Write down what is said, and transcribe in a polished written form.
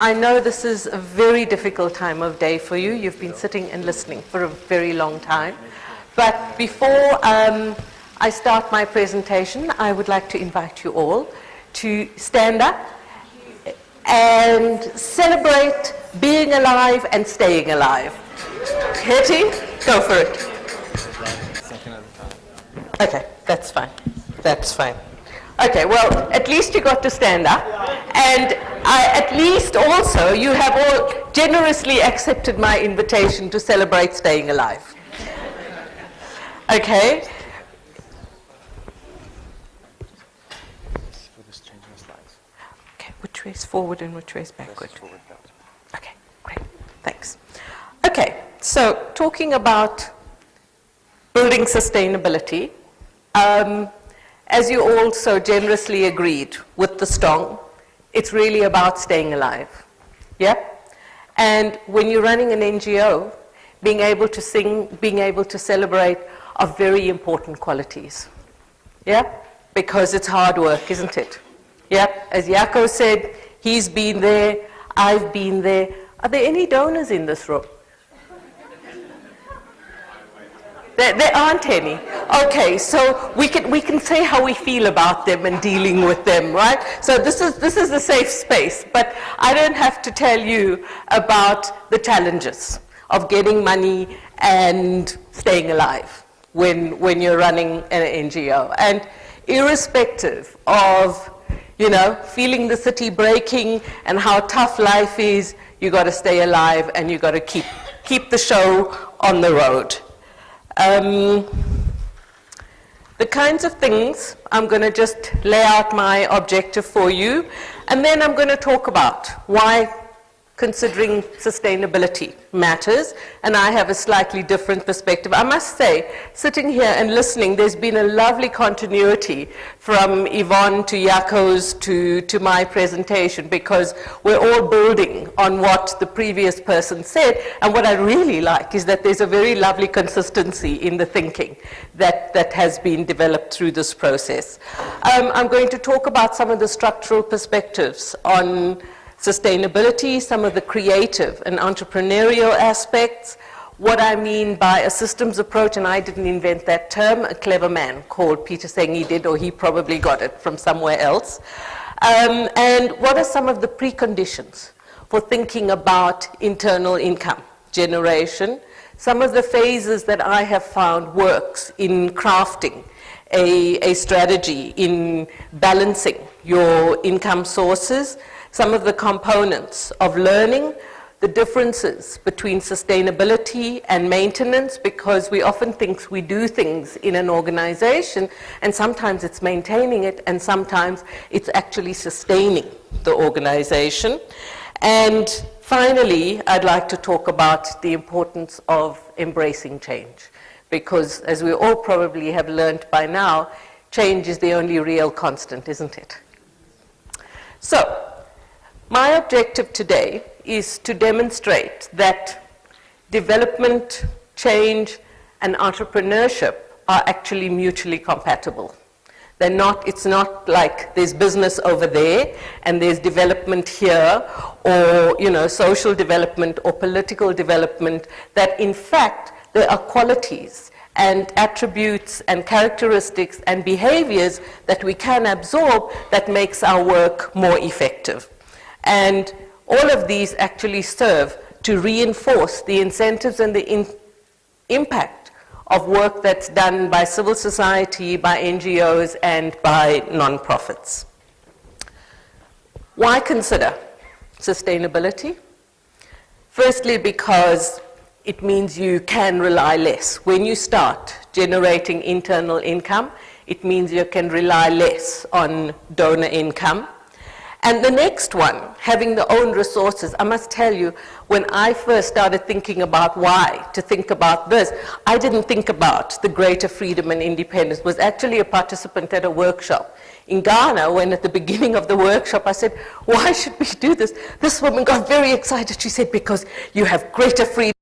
I know this is a very difficult time of day for you. You've been sitting and listening for a very long time. But before I start my presentation, I would like to invite you all to stand up and celebrate being alive and staying alive. Hetty, go for it. Okay, that's fine. That's fine. Okay, well, at least you got to stand up. And at least also you have all generously accepted my invitation to celebrate staying alive. Okay? Okay, which way is forward and which way is backward? Okay, great. Thanks. Okay, so talking about building sustainability, as you all so generously agreed with the song, it's really about staying alive. Yeah? And when you're running an NGO, being able to sing, being able to celebrate are very important qualities. Yeah? Because it's hard work, isn't it? Yeah? As Jaco said, he's been there, I've been there. Are there any donors in this room? There aren't any. Okay, so we can say how we feel about them and dealing with them, right? So this is a safe space, but I don't have to tell you about the challenges of getting money and staying alive when you're running an NGO. And irrespective of, you know, feeling the city breaking and how tough life is, you got to stay alive and you got to keep the show on the road. The kinds of things, I'm going to just lay out my objective for you, and then I'm going to talk about why considering sustainability matters, and I have a slightly different perspective. I must say, sitting here and listening, there's been a lovely continuity from Yvonne to Jaco's to my presentation, because we're all building on what the previous person said, and what I really like is that there's a very lovely consistency in the thinking that has been developed through this process. I'm going to talk about some of the structural perspectives on sustainability, some of the creative and entrepreneurial aspects, what I mean by a systems approach, and I didn't invent that term, a clever man called Peter Senge did, or he probably got it from somewhere else. And what are some of the preconditions for thinking about internal income generation, some of the phases that I have found works in crafting a strategy, in balancing your income sources, some of the components of learning, the differences between sustainability and maintenance, because we often think we do things in an organization, and sometimes it's maintaining it, and sometimes it's actually sustaining the organization. And finally, I'd like to talk about the importance of embracing change, because as we all probably have learned by now, change is the only real constant, isn't it? So, my objective today is to demonstrate that development, change, and entrepreneurship are actually mutually compatible. It's not like there's business over there and there's development here, or, you know, social development or political development, that in fact there are qualities and attributes and characteristics and behaviors that we can absorb that makes our work more effective. And all of these actually serve to reinforce the incentives and the impact of work that's done by civil society, by NGOs, and by nonprofits. Why consider sustainability? Firstly, because it means you can rely less. When you start generating internal income, it means you can rely less on donor income. And the next one, having the own resources, I must tell you, when I first started thinking about why to think about this, I didn't think about the greater freedom and independence. I was actually a participant at a workshop in Ghana, when at the beginning of the workshop I said, why should we do this? This woman got very excited. She said, because you have greater freedom.